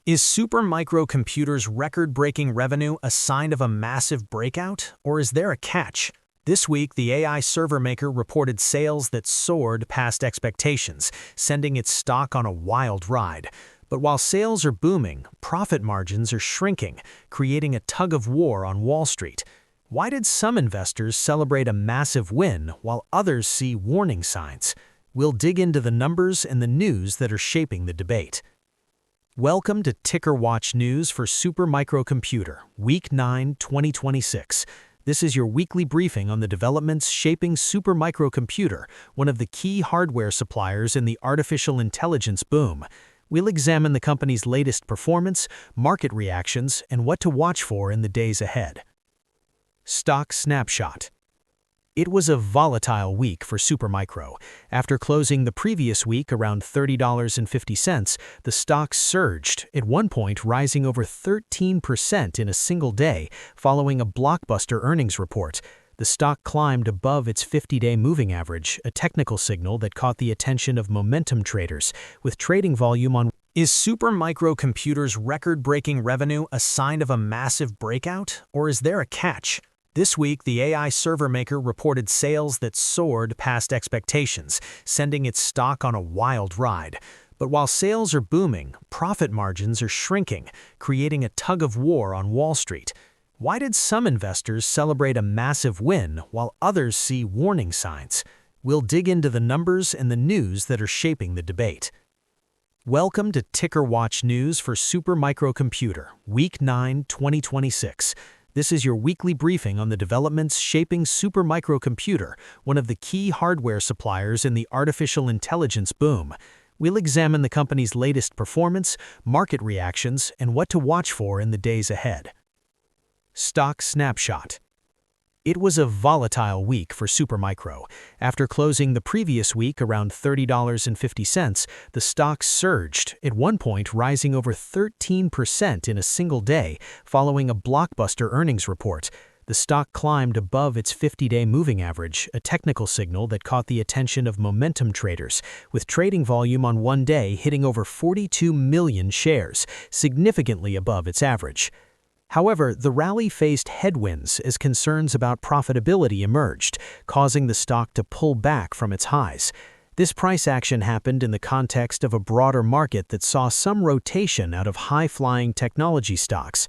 Is Supermicro's record-breaking revenue a sign of a massive breakout, or is there a catch? This week, the AI server maker reported sales that soared past expectations, sending its stock on a wild ride. But while sales are booming, profit margins are shrinking, creating a tug-of-war on Wall Street. Why did some investors celebrate a massive win while others see warning signs? We'll dig into the numbers and the news that are shaping the debate. Welcome to TickerWatch News for Supermicro, Week 9, 2026. This is your weekly briefing on the developments shaping Supermicro, one of the key hardware suppliers in the artificial intelligence boom. We'll examine the company's latest performance, market reactions, and what to watch for in the days ahead. Stock snapshot. It was a volatile week for Supermicro. After closing the previous week around $30.50, the stock surged, at one point rising over 13% in a single day following a blockbuster earnings report. The stock climbed above its 50-day moving average, a technical signal that caught the attention of momentum traders, with trading volume on. Is Supermicro's record-breaking revenue a sign of a massive breakout, or is there a catch? This week, the AI server maker reported sales that soared past expectations, sending its stock on a wild ride. But while sales are booming, profit margins are shrinking, creating a tug-of-war on Wall Street. Why did some investors celebrate a massive win while others see warning signs? We'll dig into the numbers and the news that are shaping the debate. Welcome to TickerWatch News for Supermicro, Week 9, 2026. This is your weekly briefing on the developments shaping Supermicro, one of the key hardware suppliers in the artificial intelligence boom. We'll examine the company's latest performance, market reactions, and what to watch for in the days ahead. Stock snapshot. It was a volatile week for Supermicro. After closing the previous week around $30.50, the stock surged, at one point rising over 13% in a single day following a blockbuster earnings report. The stock climbed above its 50-day moving average, a technical signal that caught the attention of momentum traders, with trading volume on one day hitting over 42 million shares, significantly above its average. However, the rally faced headwinds as concerns about profitability emerged, causing the stock to pull back from its highs. This price action happened in the context of a broader market that saw some rotation out of high-flying technology stocks.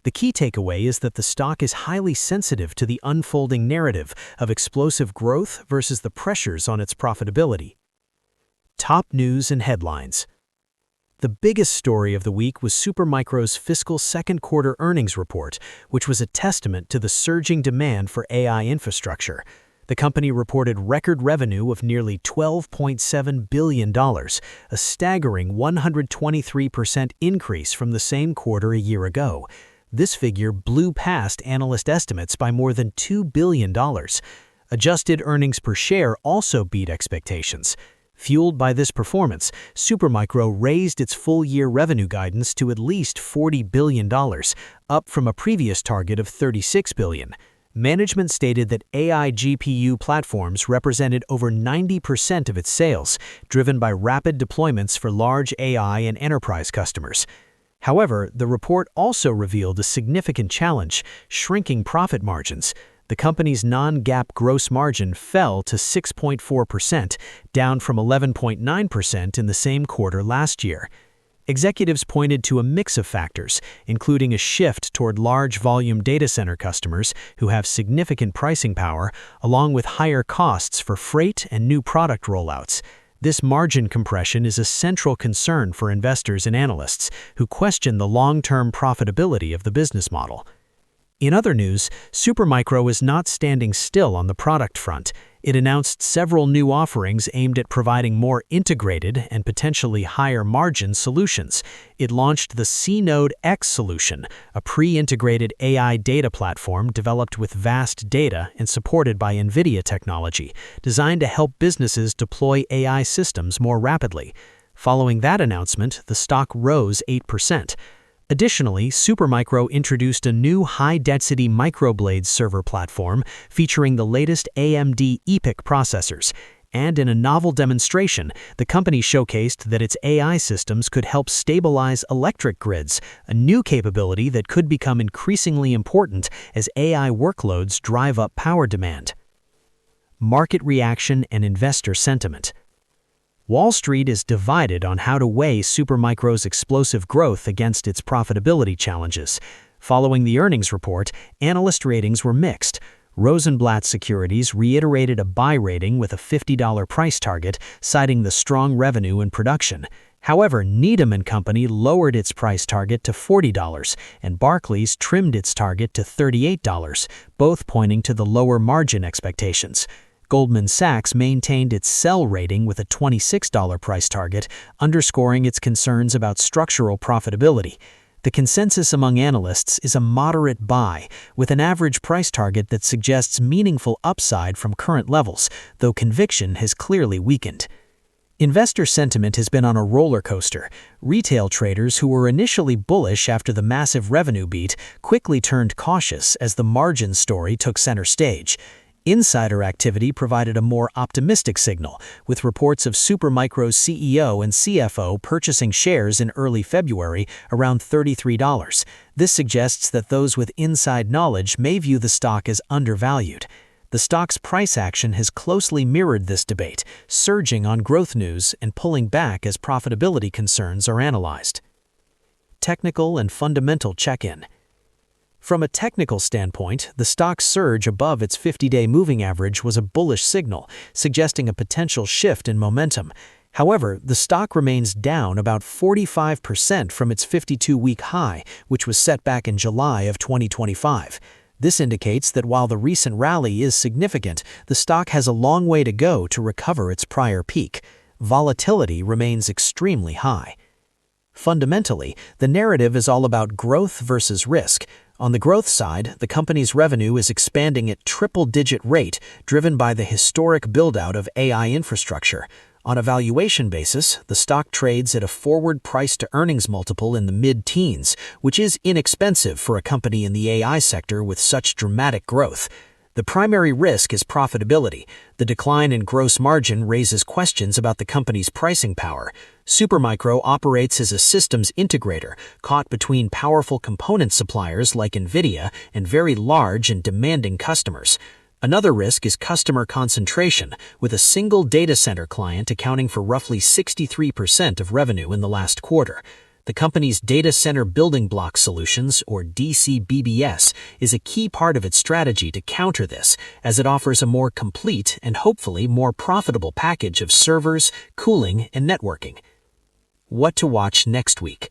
The key takeaway is that the stock is highly sensitive to the unfolding narrative of explosive growth versus the pressures on its profitability. Top news and headlines. The biggest story of the week was Supermicro's fiscal second quarter earnings report, which was a testament to the surging demand for AI infrastructure. The company reported record revenue of nearly $12.7 billion, a staggering 123% increase from the same quarter a year ago. This figure blew past analyst estimates by more than $2 billion. Adjusted earnings per share also beat expectations. Fueled by this performance, Supermicro raised its full-year revenue guidance to at least $40 billion, up from a previous target of $36 billion. Management stated that AI GPU platforms represented over 90% of its sales, driven by rapid deployments for large AI and enterprise customers. However, the report also revealed a significant challenge: shrinking profit margins. The company's non-GAAP gross margin fell to 6.4%, down from 11.9% in the same quarter last year. Executives pointed to a mix of factors, including a shift toward large-volume data center customers who have significant pricing power, along with higher costs for freight and new product rollouts. This margin compression is a central concern for investors and analysts who question the long-term profitability of the business model. In other news, Supermicro is not standing still on the product front. It announced several new offerings aimed at providing more integrated and potentially higher-margin solutions. It launched the C-Node X solution, a pre-integrated AI data platform developed with vast data and supported by NVIDIA technology, designed to help businesses deploy AI systems more rapidly. Following that announcement, the stock rose 8%. Additionally, Supermicro introduced a new high-density microblade server platform featuring the latest AMD EPYC processors. And in a novel demonstration, the company showcased that its AI systems could help stabilize electric grids, a new capability that could become increasingly important as AI workloads drive up power demand. Market reaction and investor sentiment. Wall Street is divided on how to weigh Supermicro's explosive growth against its profitability challenges. Following the earnings report, analyst ratings were mixed. Rosenblatt Securities reiterated a buy rating with a $50 price target, citing the strong revenue and production. However, Needham & Company lowered its price target to $40, and Barclays trimmed its target to $38, both pointing to the lower margin expectations. Goldman Sachs maintained its sell rating with a $26 price target, underscoring its concerns about structural profitability. The consensus among analysts is a moderate buy, with an average price target that suggests meaningful upside from current levels, though conviction has clearly weakened. Investor sentiment has been on a roller coaster. Retail traders who were initially bullish after the massive revenue beat quickly turned cautious as the margin story took center stage. Insider activity provided a more optimistic signal, with reports of Supermicro's CEO and CFO purchasing shares in early February around $33. This suggests that those with inside knowledge may view the stock as undervalued. The stock's price action has closely mirrored this debate, surging on growth news and pulling back as profitability concerns are analyzed. Technical and fundamental check-in. From a technical standpoint, the stock's surge above its 50-day moving average was a bullish signal, suggesting a potential shift in momentum. However, the stock remains down about 45% from its 52-week high, which was set back in July of 2025. This indicates that while the recent rally is significant, the stock has a long way to go to recover its prior peak. Volatility remains extremely high. Fundamentally, the narrative is all about growth versus risk. On the growth side, the company's revenue is expanding at triple-digit rate, driven by the historic build-out of AI infrastructure. On a valuation basis, the stock trades at a forward price-to-earnings multiple in the mid-teens, which is inexpensive for a company in the AI sector with such dramatic growth. The primary risk is profitability. The decline in gross margin raises questions about the company's pricing power. Supermicro operates as a systems integrator, caught between powerful component suppliers like NVIDIA and very large and demanding customers. Another risk is customer concentration, with a single data center client accounting for roughly 63% of revenue in the last quarter. The company's Data Center Building Block Solutions, or DCBBS, is a key part of its strategy to counter this, as it offers a more complete and hopefully more profitable package of servers, cooling, and networking. What to watch next week?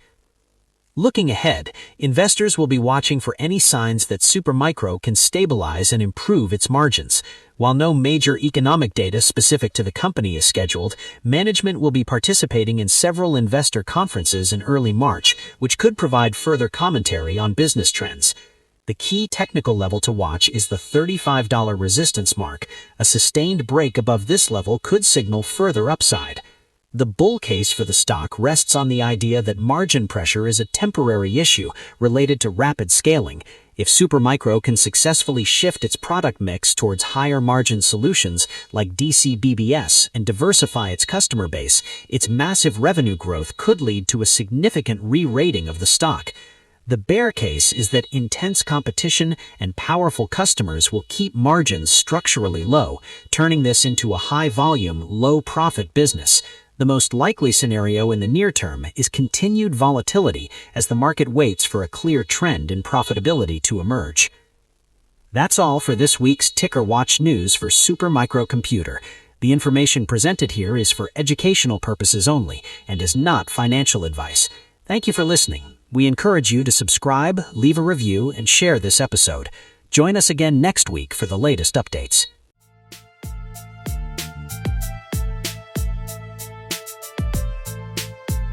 Looking ahead, investors will be watching for any signs that Supermicro can stabilize and improve its margins. While no major economic data specific to the company is scheduled, management will be participating in several investor conferences in early March, which could provide further commentary on business trends. The key technical level to watch is the $35 resistance mark. A sustained break above this level could signal further upside. The bull case for the stock rests on the idea that margin pressure is a temporary issue related to rapid scaling. If Supermicro can successfully shift its product mix towards higher margin solutions like DCBBS and diversify its customer base, its massive revenue growth could lead to a significant re-rating of the stock. The bear case is that intense competition and powerful customers will keep margins structurally low, turning this into a high-volume, low-profit business. The most likely scenario in the near term is continued volatility as the market waits for a clear trend in profitability to emerge. That's all for this week's TickerWatch news for Supermicro Computer. The information presented here is for educational purposes only and is not financial advice. Thank you for listening. We encourage you to subscribe, leave a review, and share this episode. Join us again next week for the latest updates.